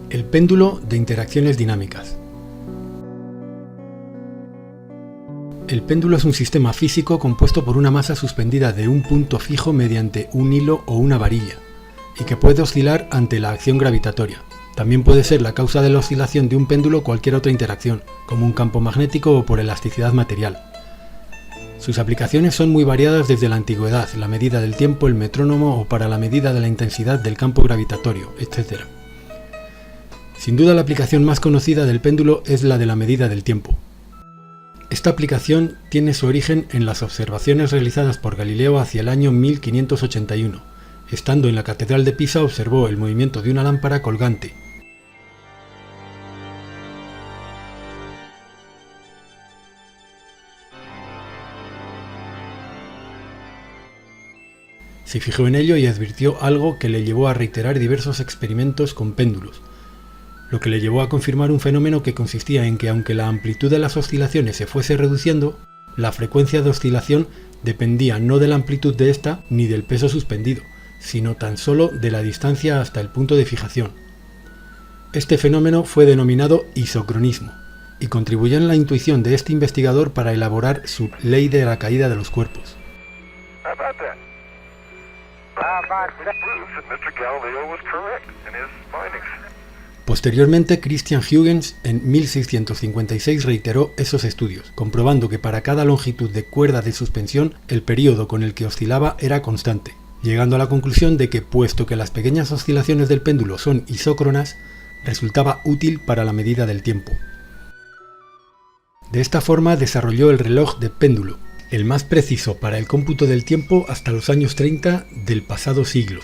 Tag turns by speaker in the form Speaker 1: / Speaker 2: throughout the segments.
Speaker 1: El péndulo de interacciones dinámicas. El péndulo es un sistema físico compuesto por una masa suspendida de un punto fijo mediante un hilo o una varilla, y que puede oscilar ante la acción gravitatoria. También puede ser la causa de la oscilación de un péndulo cualquier otra interacción, como un campo magnético o por elasticidad material. Sus aplicaciones son muy variadas desde la antigüedad, la medida del tiempo, el metrónomo o para la medida de la intensidad del campo gravitatorio, etc. Sin duda la aplicación más conocida del péndulo es la de la medida del tiempo. Esta aplicación tiene su origen en las observaciones realizadas por Galileo hacia el año 1581. Estando en la Catedral de Pisa observó el movimiento de una lámpara colgante. Se fijó en ello y advirtió algo que le llevó a reiterar diversos experimentos con péndulos, lo que le llevó a confirmar un fenómeno que consistía en que aunque la amplitud de las oscilaciones se fuese reduciendo, la frecuencia de oscilación dependía no de la amplitud de esta ni del peso suspendido, sino tan solo de la distancia hasta el punto de fijación. Este fenómeno fue denominado isocronismo, y contribuyó en la intuición de este investigador para elaborar su ley de la caída de los cuerpos. Posteriormente, Christian Huygens en 1656 reiteró esos estudios, comprobando que para cada longitud de cuerda de suspensión el período con el que oscilaba era constante, llegando a la conclusión de que, puesto que las pequeñas oscilaciones del péndulo son isócronas, resultaba útil para la medida del tiempo. De esta forma desarrolló el reloj de péndulo, el más preciso para el cómputo del tiempo hasta los años 30 del pasado siglo.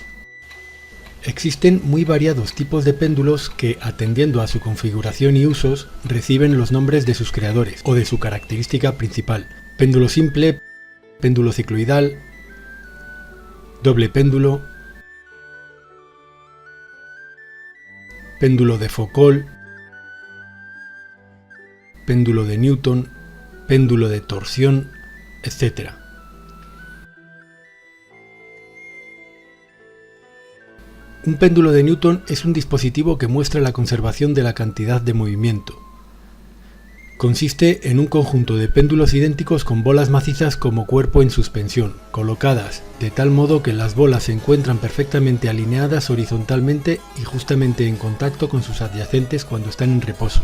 Speaker 1: Existen muy variados tipos de péndulos que, atendiendo a su configuración y usos, reciben los nombres de sus creadores o de su característica principal: péndulo simple, péndulo cicloidal, doble péndulo, péndulo de Foucault, péndulo de Newton, péndulo de torsión, etc. Un péndulo de Newton es un dispositivo que muestra la conservación de la cantidad de movimiento. Consiste en un conjunto de péndulos idénticos con bolas macizas como cuerpo en suspensión, colocadas de tal modo que las bolas se encuentran perfectamente alineadas horizontalmente y justamente en contacto con sus adyacentes cuando están en reposo.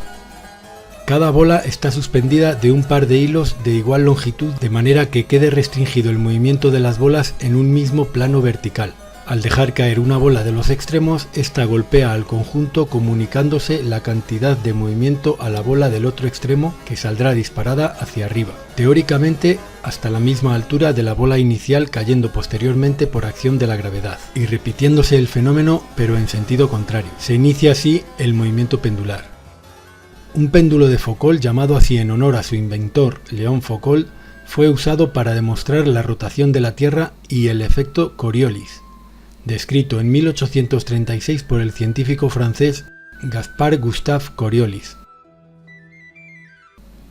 Speaker 1: Cada bola está suspendida de un par de hilos de igual longitud, de manera que quede restringido el movimiento de las bolas en un mismo plano vertical. Al dejar caer una bola de los extremos, esta golpea al conjunto comunicándose la cantidad de movimiento a la bola del otro extremo, que saldrá disparada hacia arriba, teóricamente hasta la misma altura de la bola inicial, cayendo posteriormente por acción de la gravedad, y repitiéndose el fenómeno pero en sentido contrario. Se inicia así el movimiento pendular. Un péndulo de Foucault, llamado así en honor a su inventor, Léon Foucault, fue usado para demostrar la rotación de la Tierra y el efecto Coriolis, descrito en 1836 por el científico francés Gaspard Gustave Coriolis.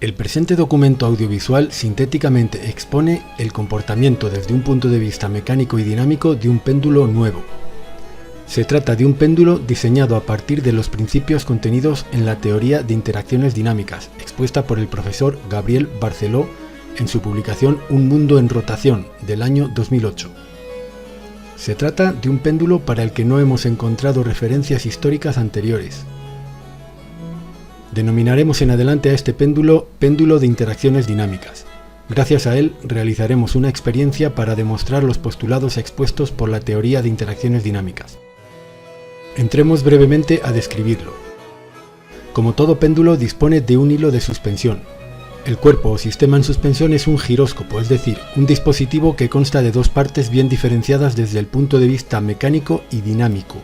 Speaker 1: El presente documento audiovisual sintéticamente expone el comportamiento desde un punto de vista mecánico y dinámico de un péndulo nuevo. Se trata de un péndulo diseñado a partir de los principios contenidos en la teoría de interacciones dinámicas, expuesta por el profesor Gabriel Barceló en su publicación Un mundo en rotación, del año 2008. Se trata de un péndulo para el que no hemos encontrado referencias históricas anteriores. Denominaremos en adelante a este péndulo péndulo de interacciones dinámicas. Gracias a él realizaremos una experiencia para demostrar los postulados expuestos por la teoría de interacciones dinámicas. Entremos brevemente a describirlo. Como todo péndulo, dispone de un hilo de suspensión. El cuerpo o sistema en suspensión es un giróscopo, es decir, un dispositivo que consta de dos partes bien diferenciadas desde el punto de vista mecánico y dinámico.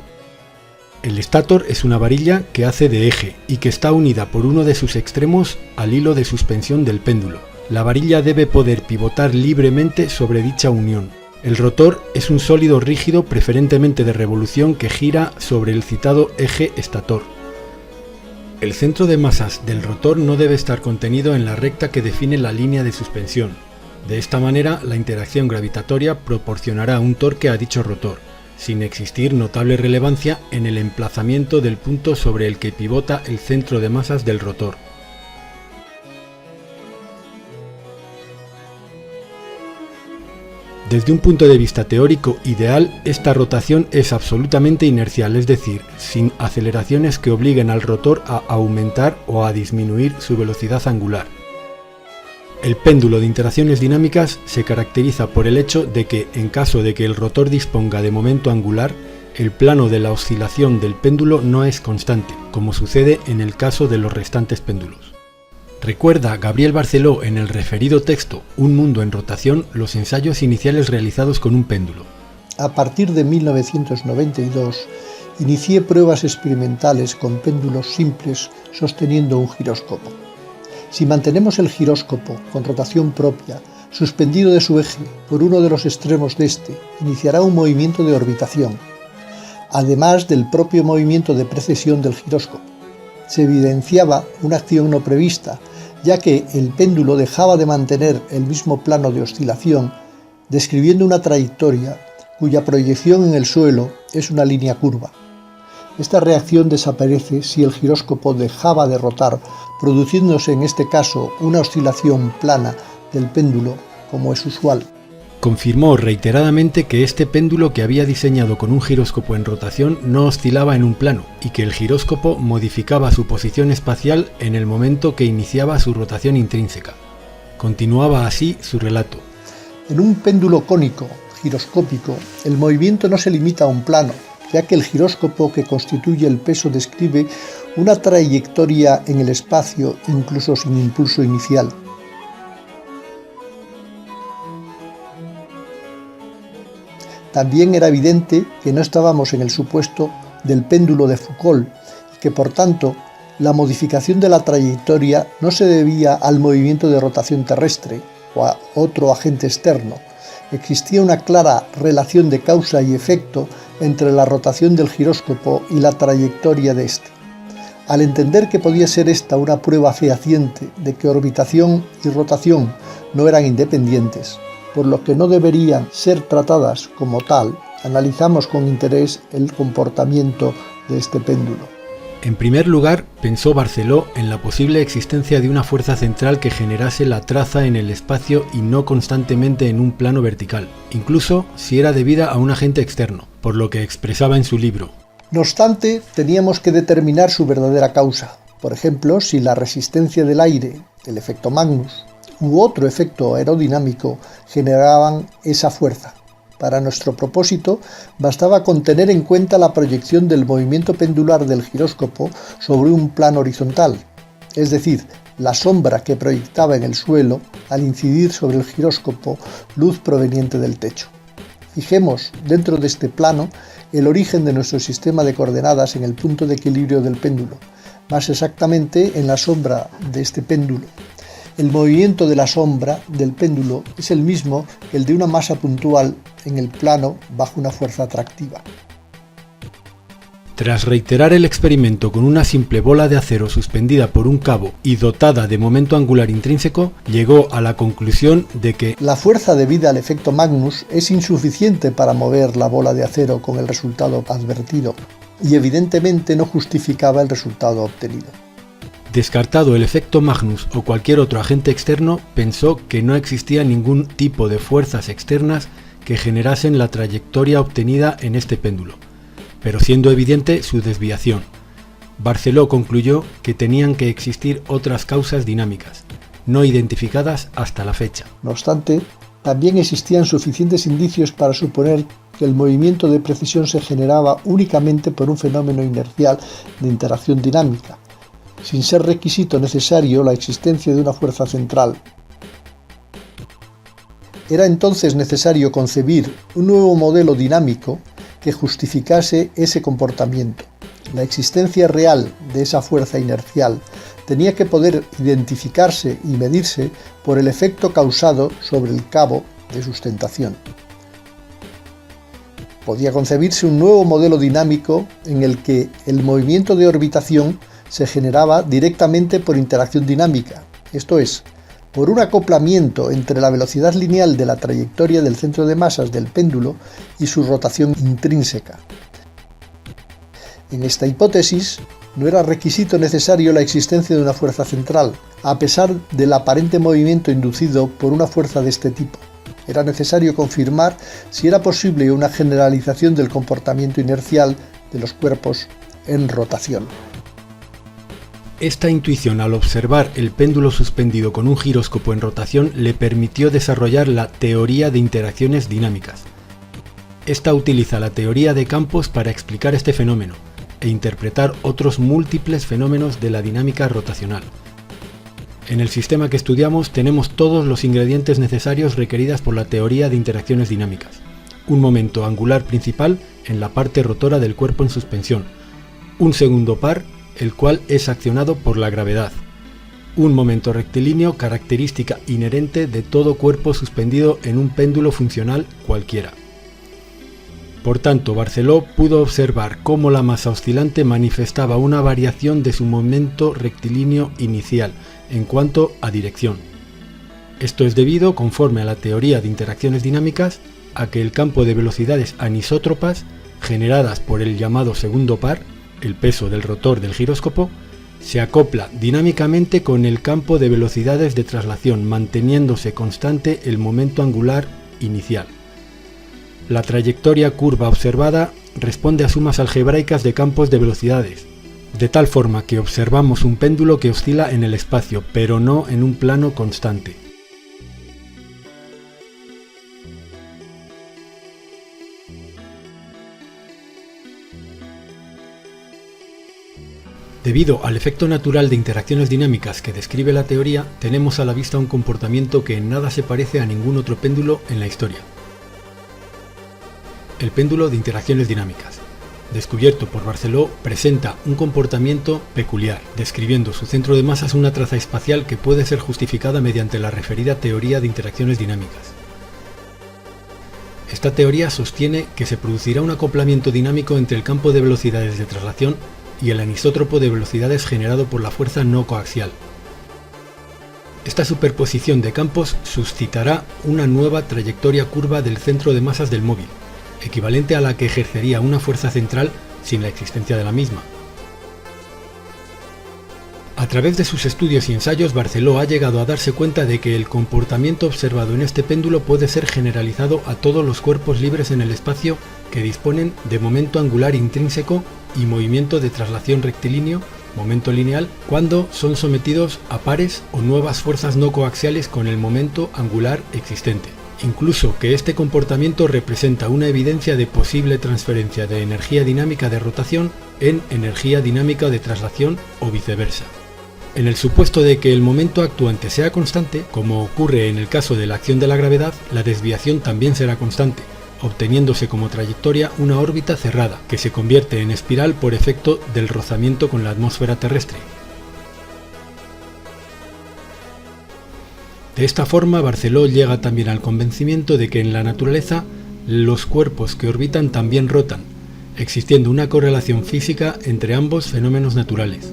Speaker 1: El estator es una varilla que hace de eje y que está unida por uno de sus extremos al hilo de suspensión del péndulo. La varilla debe poder pivotar libremente sobre dicha unión. El rotor es un sólido rígido, preferentemente de revolución, que gira sobre el citado eje estator. El centro de masas del rotor no debe estar contenido en la recta que define la línea de suspensión. De esta manera, la interacción gravitatoria proporcionará un torque a dicho rotor, sin existir notable relevancia en el emplazamiento del punto sobre el que pivota el centro de masas del rotor. Desde un punto de vista teórico ideal, esta rotación es absolutamente inercial, es decir, sin aceleraciones que obliguen al rotor a aumentar o a disminuir su velocidad angular. El péndulo de interacciones dinámicas se caracteriza por el hecho de que, en caso de que el rotor disponga de momento angular, el plano de la oscilación del péndulo no es constante, como sucede en el caso de los restantes péndulos. Recuerda Gabriel Barceló en el referido texto Un mundo en rotación los ensayos iniciales realizados con un péndulo.
Speaker 2: A partir de 1992, inicié pruebas experimentales con péndulos simples sosteniendo un giróscopo. Si mantenemos el giróscopo con rotación propia, suspendido de su eje por uno de los extremos de este, iniciará un movimiento de orbitación, además del propio movimiento de precesión del giróscopo. Se evidenciaba una acción no prevista, ya que el péndulo dejaba de mantener el mismo plano de oscilación, describiendo una trayectoria cuya proyección en el suelo es una línea curva. Esta reacción desaparece si el giróscopo dejaba de rotar, produciéndose en este caso una oscilación plana del péndulo, como es usual.
Speaker 1: Confirmó reiteradamente que este péndulo que había diseñado con un giróscopo en rotación no oscilaba en un plano y que el giróscopo modificaba su posición espacial en el momento que iniciaba su rotación intrínseca. Continuaba así su relato.
Speaker 2: En un péndulo cónico, giroscópico, el movimiento no se limita a un plano, ya que el giróscopo que constituye el peso describe una trayectoria en el espacio incluso sin impulso inicial. También era evidente que no estábamos en el supuesto del péndulo de Foucault y que por tanto la modificación de la trayectoria no se debía al movimiento de rotación terrestre o a otro agente externo. Existía una clara relación de causa y efecto entre la rotación del giróscopo y la trayectoria de este. Al entender que podía ser esta una prueba fehaciente de que orbitación y rotación no eran independientes, por lo que no deberían ser tratadas como tal, analizamos con interés el comportamiento de este péndulo.
Speaker 1: En primer lugar, pensó Barceló en la posible existencia de una fuerza central que generase la traza en el espacio y no constantemente en un plano vertical, incluso si era debida a un agente externo, por lo que expresaba en su libro.
Speaker 2: No obstante, teníamos que determinar su verdadera causa, por ejemplo, si la resistencia del aire, el efecto Magnus, u otro efecto aerodinámico generaban esa fuerza. Para nuestro propósito, bastaba con tener en cuenta la proyección del movimiento pendular del giróscopo sobre un plano horizontal, es decir, la sombra que proyectaba en el suelo al incidir sobre el giróscopo luz proveniente del techo. Fijemos dentro de este plano el origen de nuestro sistema de coordenadas en el punto de equilibrio del péndulo, más exactamente en la sombra de este péndulo. El movimiento de la sombra del péndulo es el mismo que el de una masa puntual en el plano bajo una fuerza atractiva.
Speaker 1: Tras reiterar el experimento con una simple bola de acero suspendida por un cabo y dotada de momento angular intrínseco, llegó a la conclusión de que
Speaker 2: la fuerza debida al efecto Magnus es insuficiente para mover la bola de acero con el resultado advertido, y evidentemente no justificaba el resultado obtenido.
Speaker 1: Descartado el efecto Magnus o cualquier otro agente externo, pensó que no existía ningún tipo de fuerzas externas que generasen la trayectoria obtenida en este péndulo, pero siendo evidente su desviación. Barceló concluyó que tenían que existir otras causas dinámicas, no identificadas hasta la fecha.
Speaker 2: No obstante, también existían suficientes indicios para suponer que el movimiento de precesión se generaba únicamente por un fenómeno inercial de interacción dinámica, sin ser requisito necesario la existencia de una fuerza central. Era entonces necesario concebir un nuevo modelo dinámico que justificase ese comportamiento. La existencia real de esa fuerza inercial tenía que poder identificarse y medirse por el efecto causado sobre el cabo de sustentación. Podía concebirse un nuevo modelo dinámico en el que el movimiento de orbitación se generaba directamente por interacción dinámica, esto es, por un acoplamiento entre la velocidad lineal de la trayectoria del centro de masas del péndulo y su rotación intrínseca. En esta hipótesis, no era requisito necesario la existencia de una fuerza central, a pesar del aparente movimiento inducido por una fuerza de este tipo. Era necesario confirmar si era posible una generalización del comportamiento inercial de los cuerpos en rotación.
Speaker 1: Esta intuición al observar el péndulo suspendido con un giróscopo en rotación le permitió desarrollar la teoría de interacciones dinámicas. Esta utiliza la teoría de campos para explicar este fenómeno e interpretar otros múltiples fenómenos de la dinámica rotacional. En el sistema que estudiamos tenemos todos los ingredientes necesarios requeridas por la teoría de interacciones dinámicas. Un momento angular principal en la parte rotora del cuerpo en suspensión, un segundo par, el cual es accionado por la gravedad, un momento rectilíneo característica inherente de todo cuerpo suspendido en un péndulo funcional cualquiera. Por tanto, Barceló pudo observar cómo la masa oscilante manifestaba una variación de su momento rectilíneo inicial en cuanto a dirección. Esto es debido, conforme a la teoría de interacciones dinámicas, a que el campo de velocidades anisótropas, generadas por el llamado segundo par, el peso del rotor del giróscopo, se acopla dinámicamente con el campo de velocidades de traslación, manteniéndose constante el momento angular inicial. La trayectoria curva observada responde a sumas algebraicas de campos de velocidades, de tal forma que observamos un péndulo que oscila en el espacio, pero no en un plano constante. Debido al efecto natural de interacciones dinámicas que describe la teoría, tenemos a la vista un comportamiento que en nada se parece a ningún otro péndulo en la historia. El péndulo de interacciones dinámicas, descubierto por Barceló, presenta un comportamiento peculiar, describiendo su centro de masas una traza espacial que puede ser justificada mediante la referida teoría de interacciones dinámicas. Esta teoría sostiene que se producirá un acoplamiento dinámico entre el campo de velocidades de traslación y el anisótropo de velocidades generado por la fuerza no coaxial. Esta superposición de campos suscitará una nueva trayectoria curva del centro de masas del móvil, equivalente a la que ejercería una fuerza central sin la existencia de la misma. A través de sus estudios y ensayos, Barceló ha llegado a darse cuenta de que el comportamiento observado en este péndulo puede ser generalizado a todos los cuerpos libres en el espacio que disponen de momento angular intrínseco y movimiento de traslación rectilíneo, momento lineal, cuando son sometidos a pares o nuevas fuerzas no coaxiales con el momento angular existente. Incluso que este comportamiento representa una evidencia de posible transferencia de energía dinámica de rotación en energía dinámica de traslación o viceversa. En el supuesto de que el momento actuante sea constante, como ocurre en el caso de la acción de la gravedad, la desviación también será constante, obteniéndose como trayectoria una órbita cerrada, que se convierte en espiral por efecto del rozamiento con la atmósfera terrestre. De esta forma, Barceló llega también al convencimiento de que en la naturaleza los cuerpos que orbitan también rotan, existiendo una correlación física entre ambos fenómenos naturales.